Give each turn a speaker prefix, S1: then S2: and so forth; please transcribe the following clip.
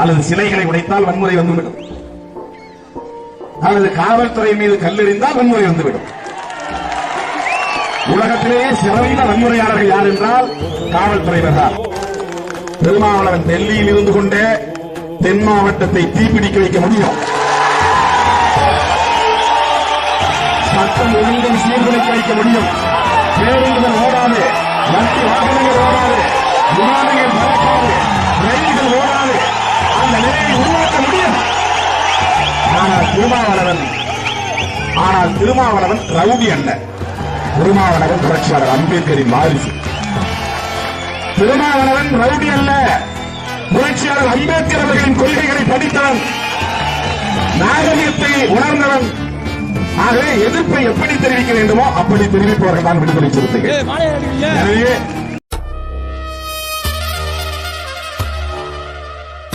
S1: அல்லது சிலைகளை உடைத்தால் வன்முறை வந்துவிடும், அல்லது காவல்துறை மீது கல்லெறிந்தால் வன்முறை வந்துவிடும். உலகத்திலேயே சிறந்த வன்முறையாளர்கள் யார் என்றால் காவல்துறையினர் தான். திருமாவளவன் டெல்லியில் இருந்து கொண்டே தென் மாவட்டத்தை தீப்பிடிக்க வைக்க முடியும். சட்டம் ஒழுங்கை சீர்குலைக்க வைக்க முடியும். பேருந்துகள் ஓடாது, வண்டி வாகனங்கள் ஓடாது, விமானங்கள் பறக்காது, ரயில்கள் ஓடாது, அந்த நிலையை உருவாக்க முடியும். ஆனால் திருமாவளவன் ரவுடி அல்ல. திருமாவளவன் புரட்சியாளர் அம்பேத்கரின் வாரிசு. திருமாவளவன் ரவுடி அல்ல, புரட்சியாளர் அம்பேத்கர் அவர்களின் கொள்கைகளை படித்தவன், நாகரிகத்தை உணர்ந்தவன். ஆகவே எதிர்ப்பை எப்படி தெரிவிக்க வேண்டுமோ அப்படி தெரிவிப்பவர்கள் தான் விடுதலை சிறுத்தைகள். எனவே